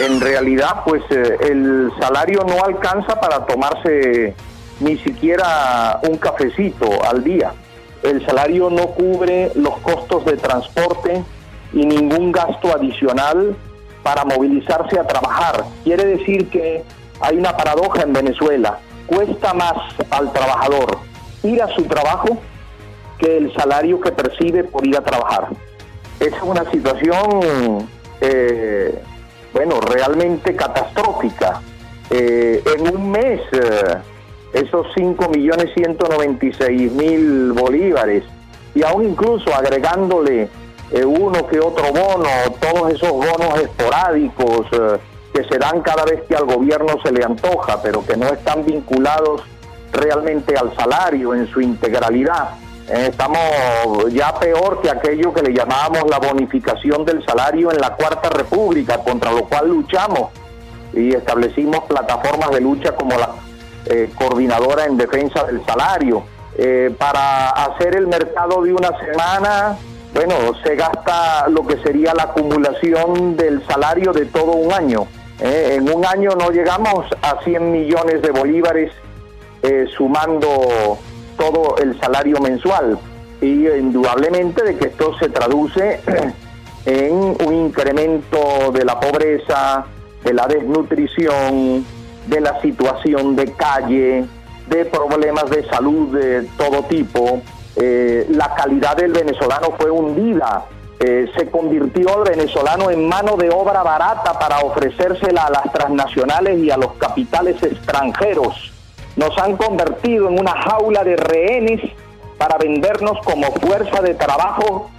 en realidad pues el salario no alcanza para tomarse ni siquiera un cafecito al día. El salario no cubre los costos de transporte y ningún gasto adicional para movilizarse a trabajar. Quiere decir que hay una paradoja en Venezuela. Cuesta más al trabajador ir a su trabajo que el salario que percibe por ir a trabajar. Es una situación, realmente catastrófica. En un mes, esos 5.196.000 bolívares, y aún incluso agregándole uno que otro bono, todos esos bonos esporádicos que se dan cada vez que al gobierno se le antoja, pero que no están vinculados realmente al salario en su integralidad. Estamos ya peor que aquello que le llamábamos la bonificación del salario en la Cuarta República, contra lo cual luchamos y establecimos plataformas de lucha como la Coordinadora en Defensa del Salario. Para hacer el mercado de una semana, se gasta lo que sería la acumulación del salario de todo un año. En un año no llegamos a 100 millones de bolívares sumando todo el salario mensual, y indudablemente de que esto se traduce en un incremento de la pobreza, de la desnutrición, de la situación de calle, de problemas de salud de todo tipo. La calidad del venezolano fue hundida. Se convirtió el venezolano en mano de obra barata para ofrecérsela a las transnacionales y a los capitales extranjeros. Nos han convertido en una jaula de rehenes para vendernos como fuerza de trabajo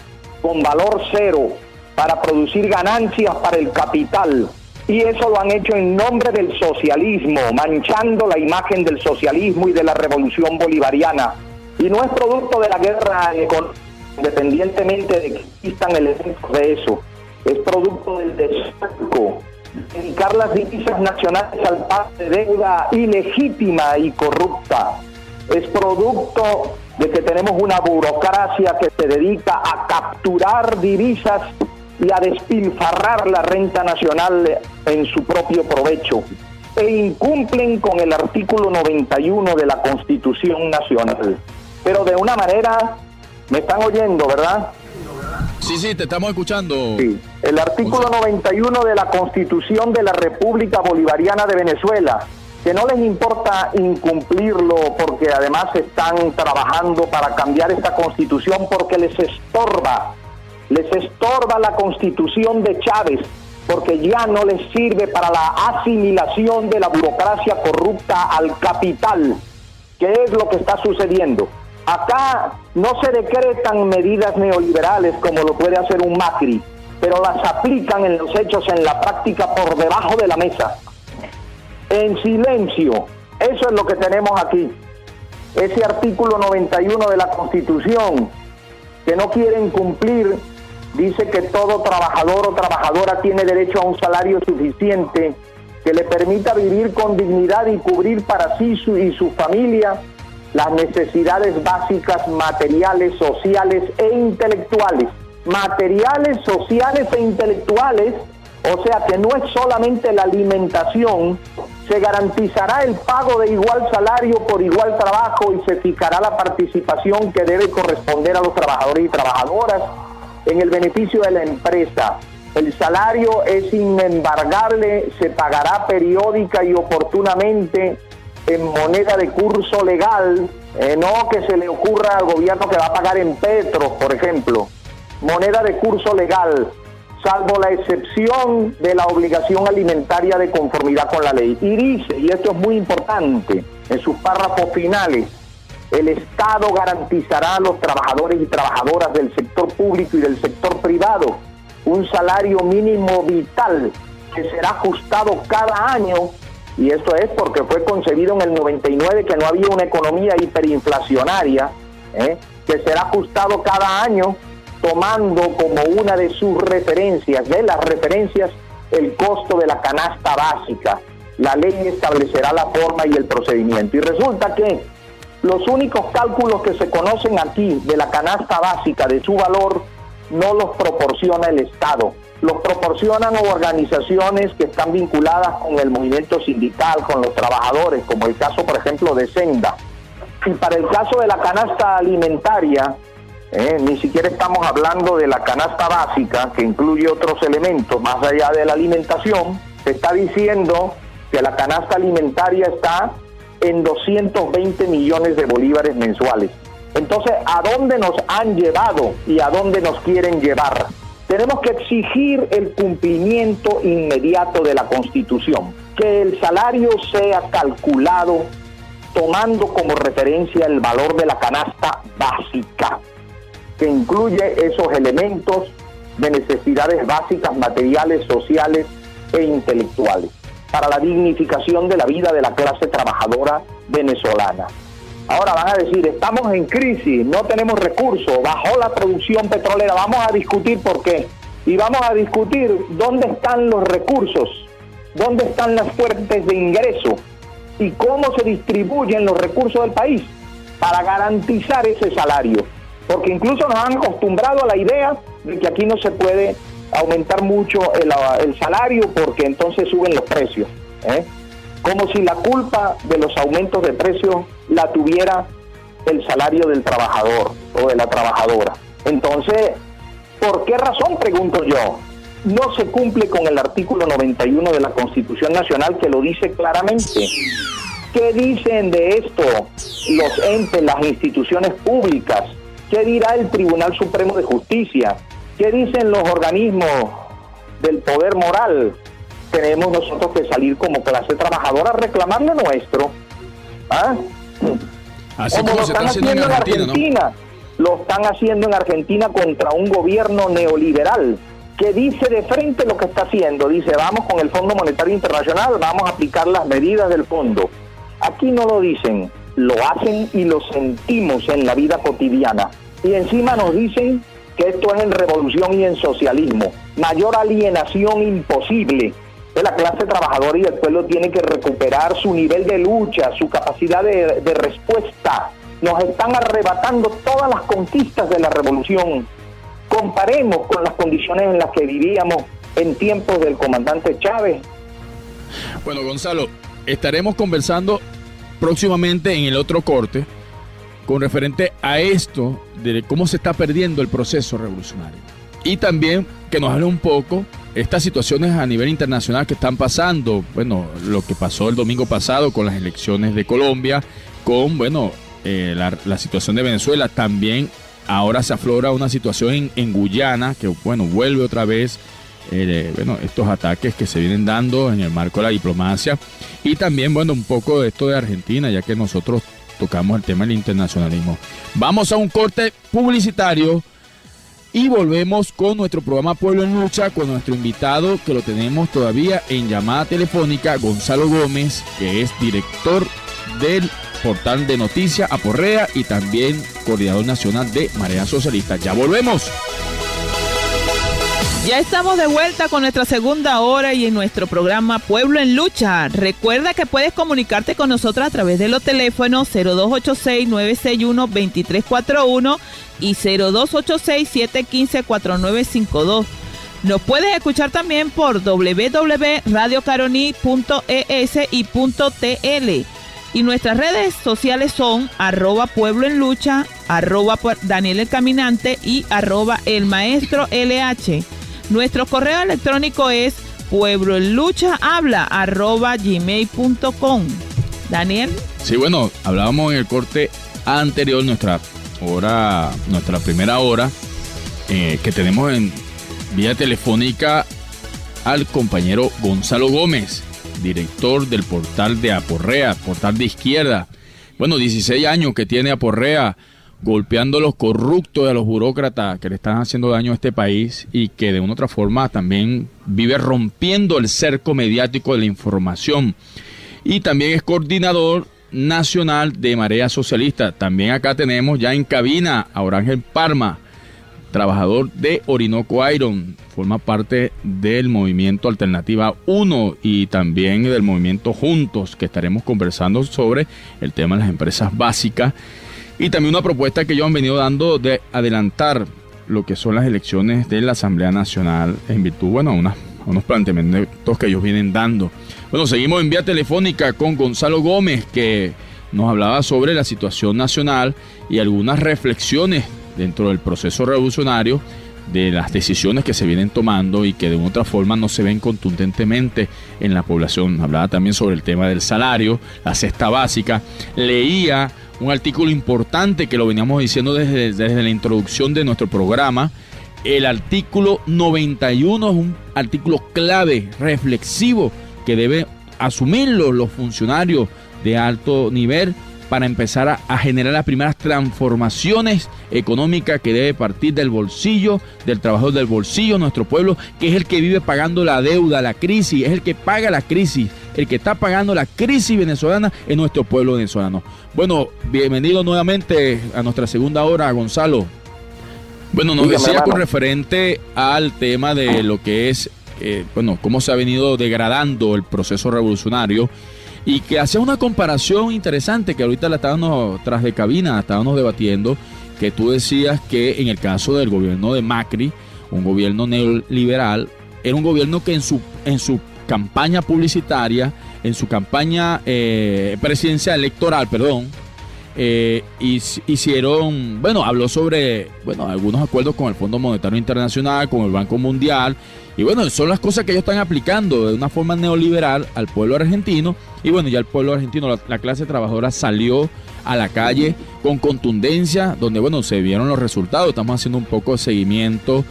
con valor cero, para producir ganancias para el capital. Y eso lo han hecho en nombre del socialismo, manchando la imagen del socialismo y de la revolución bolivariana. Y no es producto de la guerra económica, independientemente de que existan elementos de eso. Es producto del desfalco, dedicar las divisas nacionales al pago de deuda ilegítima y corrupta. Es producto de que tenemos una burocracia que se dedica a capturar divisas y a despilfarrar la renta nacional en su propio provecho, e incumplen con el artículo 91 de la Constitución Nacional. Pero de una manera, me están oyendo, ¿verdad? Sí, te estamos escuchando. Sí. El artículo 91 de la Constitución de la República Bolivariana de Venezuela, que no les importa incumplirlo porque además están trabajando para cambiar esta Constitución porque les estorba la Constitución de Chávez, porque ya no les sirve para la asimilación de la burocracia corrupta al capital. ¿Qué es lo que está sucediendo? Acá no se decretan medidas neoliberales como lo puede hacer un Macri, pero las aplican en los hechos, en la práctica, por debajo de la mesa, en silencio. Eso es lo que tenemos aquí. Ese artículo 91 de la Constitución, que no quieren cumplir, dice que todo trabajador o trabajadora tiene derecho a un salario suficiente que le permita vivir con dignidad y cubrir para sí y su familia las necesidades básicas materiales, sociales e intelectuales. Materiales, sociales e intelectuales, o sea que no es solamente la alimentación. Se garantizará el pago de igual salario por igual trabajo y se fijará la participación que debe corresponder a los trabajadores y trabajadoras en el beneficio de la empresa. El salario es inembargable, se pagará periódica y oportunamente en moneda de curso legal, no que se le ocurra al gobierno que va a pagar en petros, por ejemplo. Moneda de curso legal, salvo la excepción de la obligación alimentaria de conformidad con la ley. Y dice, y esto es muy importante, en sus párrafos finales, el Estado garantizará a los trabajadores y trabajadoras del sector público y del sector privado un salario mínimo vital que será ajustado cada año, y esto es porque fue concebido en el 99, que no había una economía hiperinflacionaria, que será ajustado cada año tomando como una de sus referencias, de las referencias, el costo de la canasta básica. La ley establecerá la forma y el procedimiento. Y resulta que los únicos cálculos que se conocen aquí de la canasta básica, de su valor, no los proporciona el Estado. los proporcionan organizaciones que están vinculadas con el movimiento sindical, con los trabajadores, como el caso, por ejemplo, de Senda. Y para el caso de la canasta alimentaria, ni siquiera estamos hablando de la canasta básica, que incluye otros elementos más allá de la alimentación. Se está diciendo que la canasta alimentaria está en 220 millones de bolívares mensuales. Entonces, ¿a dónde nos han llevado y a dónde nos quieren llevar? Tenemos que exigir el cumplimiento inmediato de la Constitución, que el salario sea calculado tomando como referencia el valor de la canasta básica, que incluye esos elementos de necesidades básicas, materiales, sociales e intelectuales, para la dignificación de la vida de la clase trabajadora venezolana. Ahora van a decir, estamos en crisis, no tenemos recursos, bajó la producción petrolera, vamos a discutir por qué. Y vamos a discutir dónde están los recursos, dónde están las fuentes de ingreso y cómo se distribuyen los recursos del país para garantizar ese salario. Porque incluso nos han acostumbrado a la idea de que aquí no se puede aumentar mucho el salario porque entonces suben los precios, como si la culpa de los aumentos de precios la tuviera el salario del trabajador o de la trabajadora. Entonces, ¿por qué razón, pregunto yo, no se cumple con el artículo 91 de la Constitución Nacional que lo dice claramente? ¿Qué dicen de esto los entes, las instituciones públicas? ¿Qué dirá el Tribunal Supremo de Justicia? ¿Qué dicen los organismos del poder moral? Tenemos nosotros que salir como clase trabajadora a reclamar lo nuestro. Así como lo están haciendo en Argentina, ¿no? Lo están haciendo en Argentina contra un gobierno neoliberal que dice de frente lo que está haciendo. Dice, vamos con el Fondo Monetario Internacional, vamos a aplicar las medidas del fondo. Aquí no lo dicen, lo hacen y lo sentimos en la vida cotidiana. Y encima nos dicen que esto es en revolución y en socialismo. Mayor alienación imposible. La clase trabajadora y el pueblo tiene que recuperar su nivel de lucha, su capacidad de respuesta. Nos están arrebatando todas las conquistas de la revolución. Comparemos con las condiciones en las que vivíamos en tiempos del comandante Chávez. Bueno, Gonzalo, estaremos conversando próximamente en el otro corte con referente a esto de cómo se está perdiendo el proceso revolucionario. Y también que nos hable un poco estas situaciones a nivel internacional que están pasando. Bueno, lo que pasó el domingo pasado con las elecciones de Colombia, con, la situación de Venezuela. También ahora se aflora una situación en Guyana, que, vuelve otra vez, estos ataques que se vienen dando en el marco de la diplomacia. Y también, un poco de esto de Argentina, ya que nosotros tocamos el tema del internacionalismo. Vamos a un corte publicitario y volvemos con nuestro programa Pueblo en Lucha, con nuestro invitado, que lo tenemos todavía en llamada telefónica, Gonzalo Gómez, que es director del portal de noticias Aporrea y también coordinador nacional de Marea Socialista. Ya volvemos. Ya estamos de vuelta con nuestra segunda hora y en nuestro programa Pueblo en Lucha. Recuerda que puedes comunicarte con nosotros a través de los teléfonos 0286-961-2341 y 0286-715-4952. Nos puedes escuchar también por www.radiocaroni.es y .tl. Y nuestras redes sociales son @puebloenlucha, @Daniel el Caminante y @el_maestro_LH. Nuestro correo electrónico es puebloenluchahabla@gmail.com. Daniel. Sí, hablábamos en el corte anterior, nuestra primera hora, que tenemos en vía telefónica al compañero Gonzalo Gómez, director del portal de Aporrea, portal de izquierda. 16 años que tiene Aporrea, golpeando a los corruptos y a los burócratas que le están haciendo daño a este país y que de una u otra forma también vive rompiendo el cerco mediático de la información. Y también es coordinador nacional de Marea Socialista. También acá tenemos ya en cabina a Orángel Parma, trabajador de Orinoco Iron, forma parte del movimiento Alternativa 1 y también del movimiento Juntos, que estaremos conversando sobre el tema de las empresas básicas y también una propuesta que ellos han venido dando de adelantar lo que son las elecciones de la Asamblea Nacional en virtud, bueno, a unos planteamientos que ellos vienen dando. Bueno, seguimos en vía telefónica con Gonzalo Gómez, que nos hablaba sobre la situación nacional y algunas reflexiones dentro del proceso revolucionario de las decisiones que se vienen tomando y que de una u otra forma no se ven contundentemente en la población. Hablaba también sobre el tema del salario, la cesta básica. Leía un artículo importante que lo veníamos diciendo desde la introducción de nuestro programa. El artículo 91 es un artículo clave, reflexivo, que deben asumirlo los funcionarios de alto nivel para empezar a generar las primeras transformaciones económicas que debe partir del bolsillo, del trabajador, del bolsillo de nuestro pueblo, que es el que vive pagando la deuda, la crisis, es el que paga la crisis, el que está pagando la crisis venezolana es nuestro pueblo venezolano. Bueno, bienvenido nuevamente a nuestra segunda hora, Gonzalo. Bueno, nos decía con referente al tema de lo que es, cómo se ha venido degradando el proceso revolucionario, y que hacía una comparación interesante que ahorita la estábamos tras de cabina, estábamos debatiendo, que tú decías que en el caso del gobierno de Macri, un gobierno neoliberal, era un gobierno que en su campaña publicitaria, en su campaña presidencial electoral, hicieron, habló sobre, algunos acuerdos con el Fondo Monetario Internacional, con el Banco Mundial, y son las cosas que ellos están aplicando de una forma neoliberal al pueblo argentino, y ya el pueblo argentino, la clase trabajadora salió a la calle con contundencia, donde se vieron los resultados. Estamos haciendo un poco de seguimiento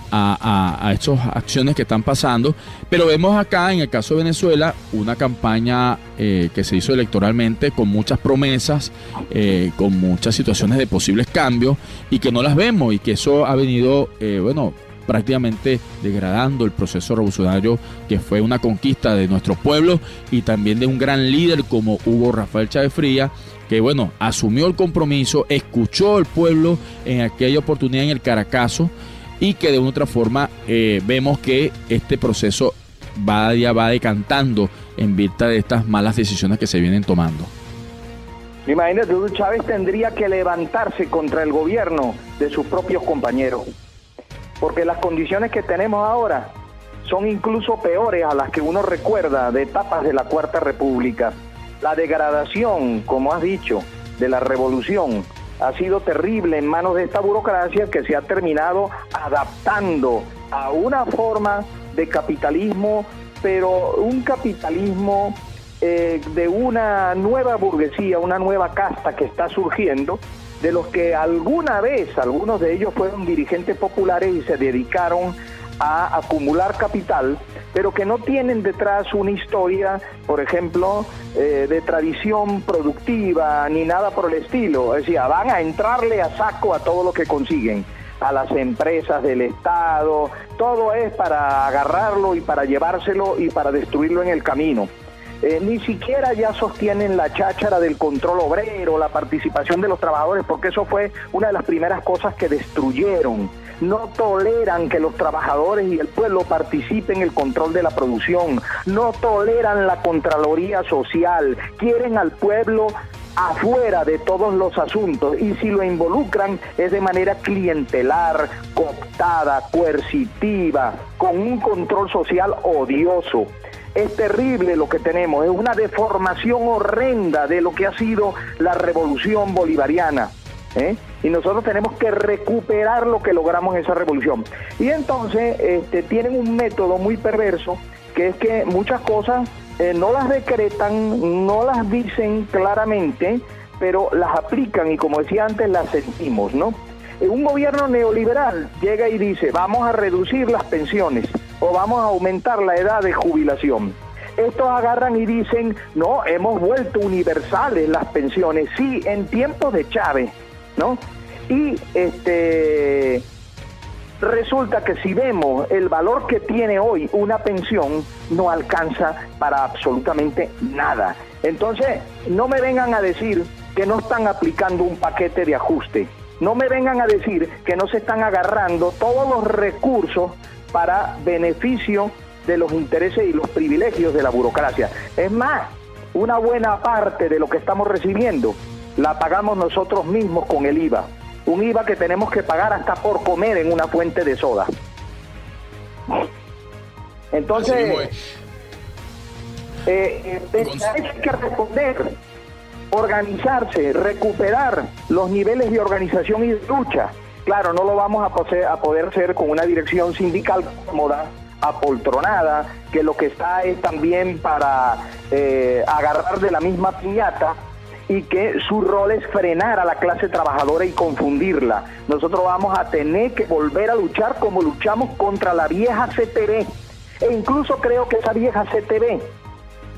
a estas acciones que están pasando, pero vemos acá en el caso de Venezuela una campaña que se hizo electoralmente con muchas promesas, con muchas situaciones de posibles cambios, y que no las vemos, y que eso ha venido prácticamente degradando el proceso revolucionario, que fue una conquista de nuestro pueblo y también de un gran líder como Hugo Rafael Chávez Frías, que asumió el compromiso, escuchó al pueblo en aquella oportunidad en el Caracazo, y que de una u otra forma vemos que este proceso va decantando en vista de estas malas decisiones que se vienen tomando. Imagínate, Chávez tendría que levantarse contra el gobierno de sus propios compañeros, porque las condiciones que tenemos ahora son incluso peores a las que uno recuerda de etapas de la Cuarta República. La degradación, como has dicho, de la revolución ha sido terrible en manos de esta burocracia, que se ha terminado adaptando a una forma de capitalismo, pero un capitalismo de una nueva burguesía, una nueva casta que está surgiendo, de los que alguna vez, algunos de ellos fueron dirigentes populares y se dedicaron a acumular capital, pero que no tienen detrás una historia, por ejemplo, de tradición productiva ni nada por el estilo. Es decir, van a entrarle a saco a todo lo que consiguen, a las empresas del Estado, todo es para agarrarlo y para llevárselo y para destruirlo en el camino. Ni siquiera ya sostienen la cháchara del control obrero, la participación de los trabajadores, porque eso fue una de las primeras cosas que destruyeron. No toleran que los trabajadores y el pueblo participen en el control de la producción, no toleran la Contraloría Social, quieren al pueblo afuera de todos los asuntos, y si lo involucran es de manera clientelar, cooptada, coercitiva, con un control social odioso. Es terrible lo que tenemos, es una deformación horrenda de lo que ha sido la revolución bolivariana, y nosotros tenemos que recuperar lo que logramos en esa revolución. Y entonces tienen un método muy perverso, que es que muchas cosas no las decretan, no las dicen claramente, pero las aplican, y como decía antes, las sentimos, ¿no? Un gobierno neoliberal llega y dice, vamos a reducir las pensiones o vamos a aumentar la edad de jubilación. Estos agarran y dicen, no, hemos vuelto universales las pensiones, sí, en tiempos de Chávez, ¿no? Y resulta que si vemos el valor que tiene hoy una pensión, no alcanza para absolutamente nada. Entonces, no me vengan a decir que no están aplicando un paquete de ajuste. No me vengan a decir que no se están agarrando todos los recursos para beneficio de los intereses y los privilegios de la burocracia. Es más, una buena parte de lo que estamos recibiendo la pagamos nosotros mismos con el IVA. un IVA que tenemos que pagar hasta por comer en una fuente de soda. Entonces, hay que responder, organizarse, recuperar los niveles de organización y de lucha. Claro, no lo vamos a poder hacer con una dirección sindical cómoda, apoltronada, que lo que está es también para agarrar de la misma piñata, y que su rol es frenar a la clase trabajadora y confundirla. Nosotros vamos a tener que volver a luchar como luchamos contra la vieja CTV, e incluso creo que esa vieja CTV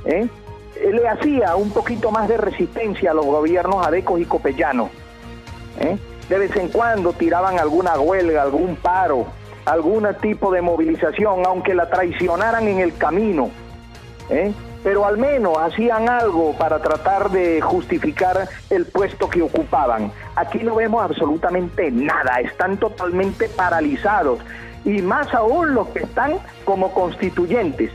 le hacía un poquito más de resistencia a los gobiernos adecos y copellanos. De vez en cuando tiraban alguna huelga, algún paro, algún tipo de movilización, aunque la traicionaran en el camino, pero al menos hacían algo para tratar de justificar el puesto que ocupaban. Aquí no vemos absolutamente nada, están totalmente paralizados, y más aún los que están como constituyentes.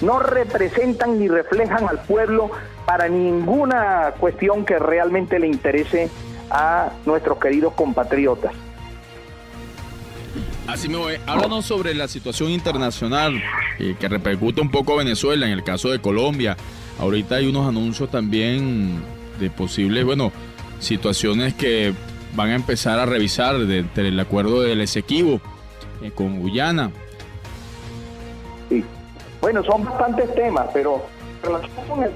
No representan ni reflejan al pueblo para ninguna cuestión que realmente le interese a nuestros queridos compatriotas. Así me voy. Háblanos sobre la situación internacional que repercute un poco a Venezuela, en el caso de Colombia. Ahorita hay unos anuncios también de posibles, situaciones que van a empezar a revisar entre el acuerdo del Esequibo con Guyana. Sí. Bueno, son bastantes temas, pero en relación con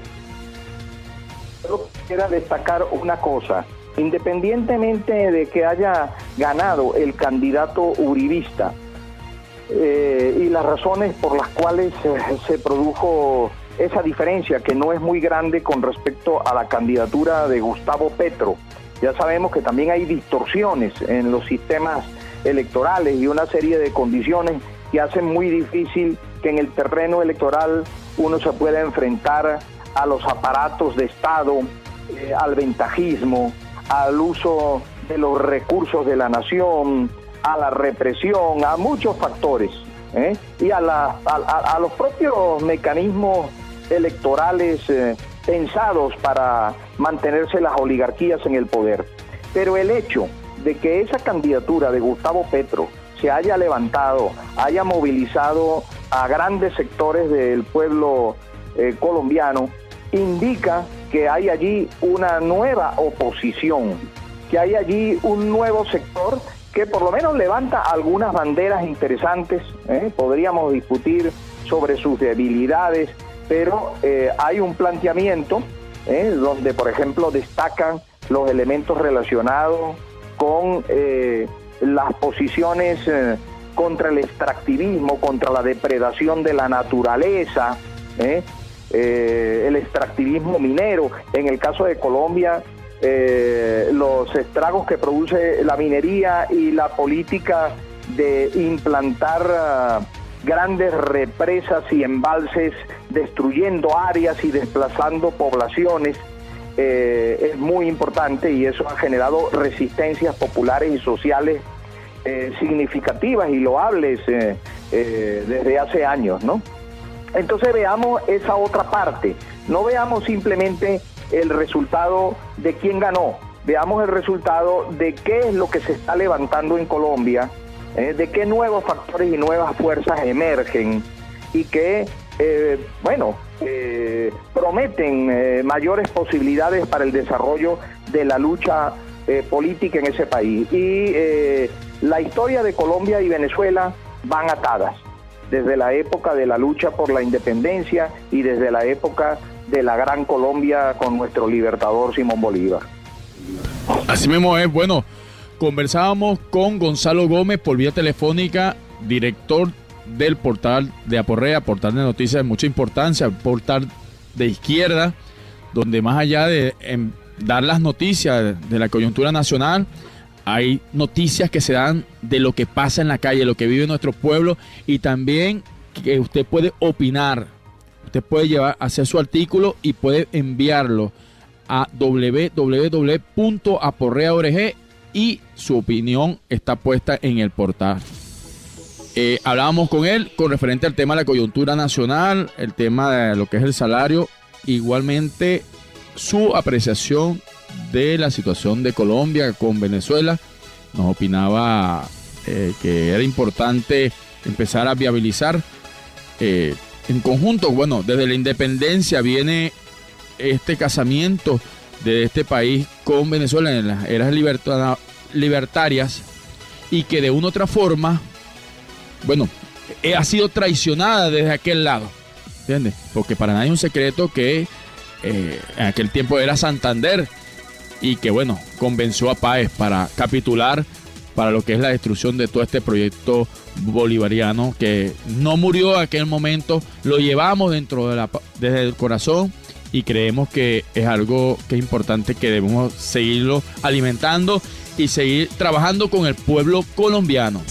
yo quisiera destacar una cosa. Independientemente de que haya ganado el candidato uribista y las razones por las cuales se produjo esa diferencia, que no es muy grande con respecto a la candidatura de Gustavo Petro, ya sabemos que también hay distorsiones en los sistemas electorales y una serie de condiciones que hacen muy difícil que en el terreno electoral uno se pueda enfrentar a los aparatos de Estado, al ventajismo, al uso de los recursos de la nación, a la represión, a muchos factores, y a los propios mecanismos electorales pensados para mantenerse las oligarquías en el poder. Pero el hecho de que esa candidatura de Gustavo Petro se haya levantado, haya movilizado a grandes sectores del pueblo colombiano, indica que hay allí una nueva oposición, que hay allí un nuevo sector que por lo menos levanta algunas banderas interesantes. Podríamos discutir sobre sus debilidades, pero hay un planteamiento donde, por ejemplo, destacan los elementos relacionados con las posiciones contra el extractivismo, contra la depredación de la naturaleza, el extractivismo minero. En el caso de Colombia, los estragos que produce la minería y la política de implantar grandes represas y embalses, destruyendo áreas y desplazando poblaciones, es muy importante, y eso ha generado resistencias populares y sociales significativas y loables desde hace años, ¿no? Entonces veamos esa otra parte, no veamos simplemente el resultado de quién ganó, veamos el resultado de qué es lo que se está levantando en Colombia, de qué nuevos factores y nuevas fuerzas emergen y que, prometen mayores posibilidades para el desarrollo de la lucha política en ese país. Y la historia de Colombia y Venezuela van atadas, desde la época de la lucha por la independencia y desde la época de la Gran Colombia con nuestro libertador Simón Bolívar. Así mismo es. Bueno, conversábamos con Gonzalo Gómez por vía telefónica, director del portal de Aporrea, portal de noticias de mucha importancia, portal de izquierda, donde más allá de dar las noticias de la coyuntura nacional, hay noticias que se dan de lo que pasa en la calle, lo que vive nuestro pueblo, y también que usted puede opinar. Usted puede hacer su artículo y puede enviarlo a www.aporrea.org y su opinión está puesta en el portal. Hablábamos con él con referente al tema de la coyuntura nacional, el tema de lo que es el salario, igualmente su apreciación de la situación de Colombia con Venezuela. Nos opinaba que era importante empezar a viabilizar en conjunto. Bueno, desde la independencia viene este casamiento de este país con Venezuela en las eras libertarias, y que de una u otra forma, bueno, ha sido traicionada desde aquel lado, ¿entiendes? Porque para nadie es un secreto que en aquel tiempo era Santander, y que, bueno, convenció a Páez para capitular para lo que es la destrucción de todo este proyecto bolivariano, que no murió en aquel momento, lo llevamos desde el corazón, y creemos que es algo que es importante, que debemos seguirlo alimentando y seguir trabajando con el pueblo colombiano.